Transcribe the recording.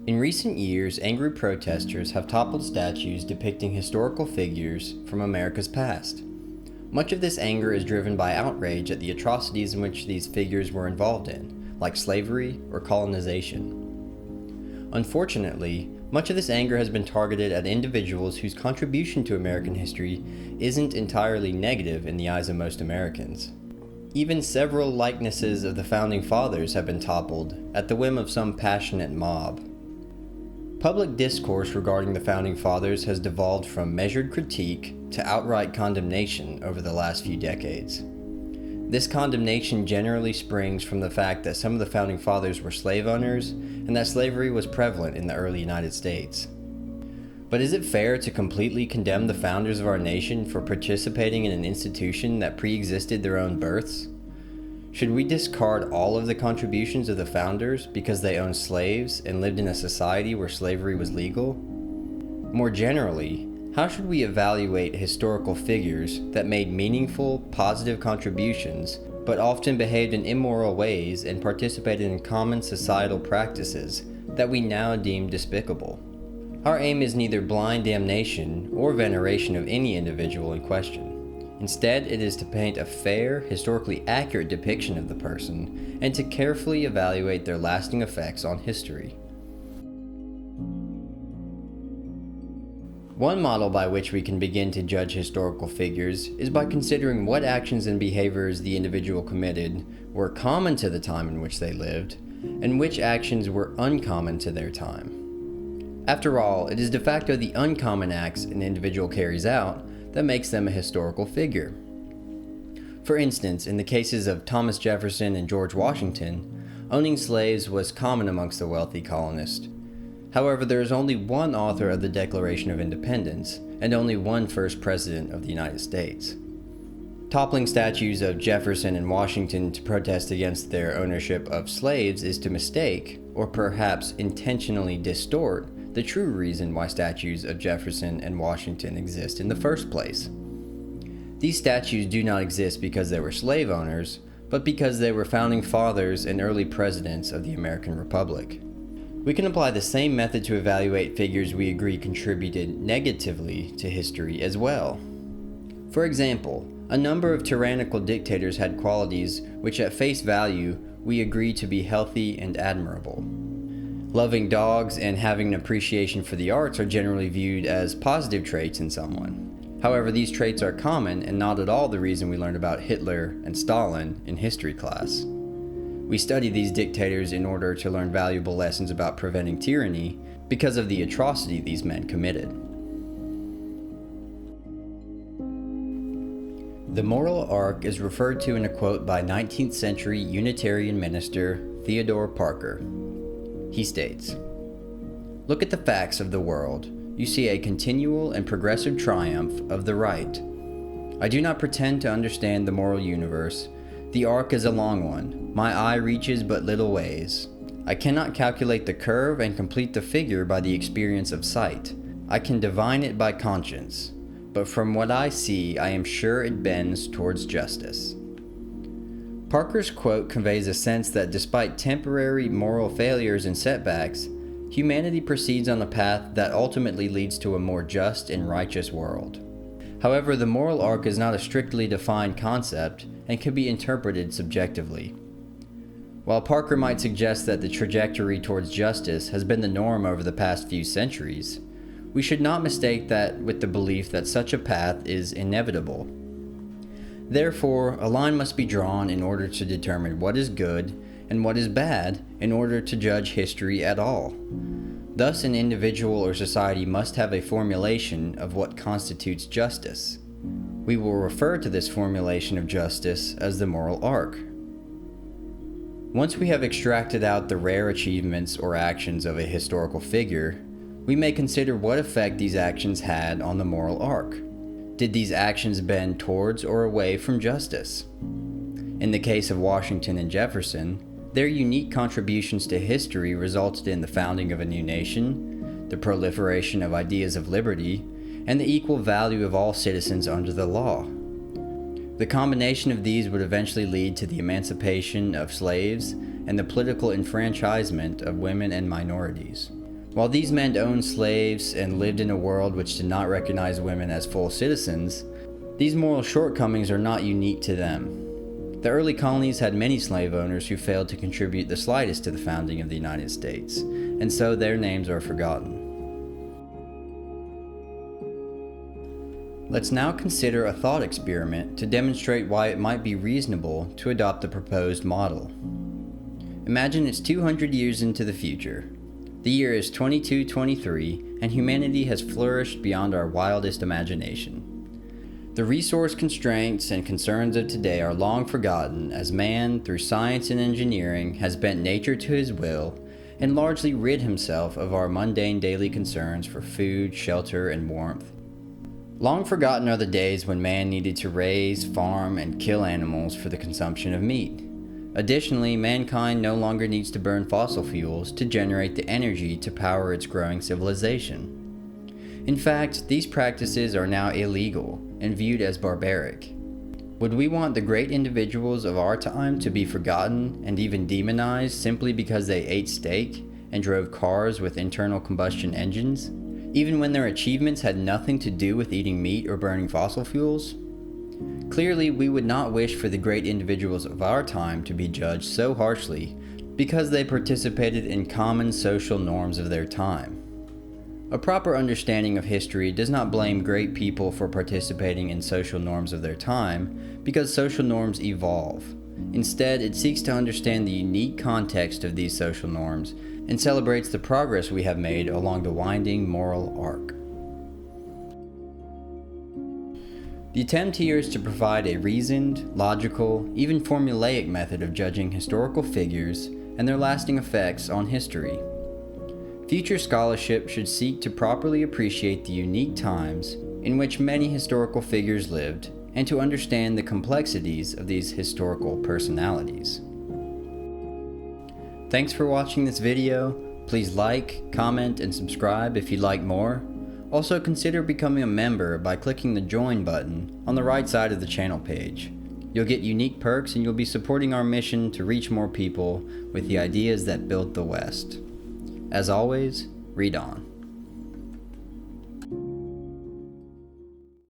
In recent years, angry protesters have toppled statues depicting historical figures from America's past. Much of this anger is driven by outrage at the atrocities in which these figures were involved in, like slavery or colonization. Unfortunately, much of this anger has been targeted at individuals whose contribution to American history isn't entirely negative in the eyes of most Americans. Even several likenesses of the Founding Fathers have been toppled at the whim of some passionate mob. Public discourse regarding the Founding Fathers has devolved from measured critique to outright condemnation over the last few decades. This condemnation generally springs from the fact that some of the Founding Fathers were slave owners and that slavery was prevalent in the early United States. But is it fair to completely condemn the founders of our nation for participating in an institution that pre-existed their own births? Should we discard all of the contributions of the founders because they owned slaves and lived in a society where slavery was legal? More generally, how should we evaluate historical figures that made meaningful, positive contributions, but often behaved in immoral ways and participated in common societal practices that we now deem despicable? Our aim is neither blind damnation or veneration of any individual in question. Instead, it is to paint a fair, historically accurate depiction of the person and to carefully evaluate their lasting effects on history. One model by which we can begin to judge historical figures is by considering what actions and behaviors the individual committed were common to the time in which they lived, and which actions were uncommon to their time. After all, it is de facto the uncommon acts an individual carries out that makes them a historical figure. For instance, in the cases of Thomas Jefferson and George Washington, owning slaves was common amongst the wealthy colonists. However, there is only one author of the Declaration of Independence, and only one first president of the United States. Toppling statues of Jefferson and Washington to protest against their ownership of slaves is to mistake, or perhaps intentionally distort, the true reason why statues of Jefferson and Washington exist in the first place. These statues do not exist because they were slave owners, but because they were founding fathers and early presidents of the American Republic. We can apply the same method to evaluate figures we agree contributed negatively to history as well. For example, a number of tyrannical dictators had qualities which at face value we agree to be healthy and admirable. Loving dogs and having an appreciation for the arts are generally viewed as positive traits in someone. However, these traits are common and not at all the reason we learned about Hitler and Stalin in history class. We study these dictators in order to learn valuable lessons about preventing tyranny because of the atrocity these men committed. The moral arc is referred to in a quote by 19th century Unitarian minister Theodore Parker. He states, "Look at the facts of the world. You see a continual and progressive triumph of the right. I do not pretend to understand the moral universe. The arc is a long one. My eye reaches but little ways. I cannot calculate the curve and complete the figure by the experience of sight. I can divine it by conscience. But from what I see, I am sure it bends towards justice." Parker's quote conveys a sense that despite temporary moral failures and setbacks, humanity proceeds on a path that ultimately leads to a more just and righteous world. However, the moral arc is not a strictly defined concept and can be interpreted subjectively. While Parker might suggest that the trajectory towards justice has been the norm over the past few centuries, we should not mistake that with the belief that such a path is inevitable. Therefore, a line must be drawn in order to determine what is good and what is bad in order to judge history at all. Thus, an individual or society must have a formulation of what constitutes justice. We will refer to this formulation of justice as the moral arc. Once we have extracted out the rare achievements or actions of a historical figure, we may consider what effect these actions had on the moral arc. Did these actions bend towards or away from justice? In the case of Washington and Jefferson, their unique contributions to history resulted in the founding of a new nation, the proliferation of ideas of liberty, and the equal value of all citizens under the law. The combination of these would eventually lead to the emancipation of slaves and the political enfranchisement of women and minorities. While these men owned slaves and lived in a world which did not recognize women as full citizens, these moral shortcomings are not unique to them. The early colonies had many slave owners who failed to contribute the slightest to the founding of the United States, and so their names are forgotten. Let's now consider a thought experiment to demonstrate why it might be reasonable to adopt the proposed model. Imagine it's 200 years into the future. The year is 2223, and humanity has flourished beyond our wildest imagination. The resource constraints and concerns of today are long forgotten as man, through science and engineering, has bent nature to his will and largely rid himself of our mundane daily concerns for food, shelter, and warmth. Long forgotten are the days when man needed to raise, farm, and kill animals for the consumption of meat. Additionally, mankind no longer needs to burn fossil fuels to generate the energy to power its growing civilization. In fact, these practices are now illegal and viewed as barbaric. Would we want the great individuals of our time to be forgotten and even demonized simply because they ate steak and drove cars with internal combustion engines, even when their achievements had nothing to do with eating meat or burning fossil fuels? Clearly, we would not wish for the great individuals of our time to be judged so harshly because they participated in common social norms of their time. A proper understanding of history does not blame great people for participating in social norms of their time because social norms evolve. Instead, it seeks to understand the unique context of these social norms and celebrates the progress we have made along the winding moral arc. The attempt here is to provide a reasoned, logical, even formulaic method of judging historical figures and their lasting effects on history. Future scholarship should seek to properly appreciate the unique times in which many historical figures lived and to understand the complexities of these historical personalities. Thanks for watching this video. Please like, comment, and subscribe if you'd like more. Also consider becoming a member by clicking the join button on the right side of the channel page. You'll get unique perks and you'll be supporting our mission to reach more people with the ideas that built the West. As always, read on.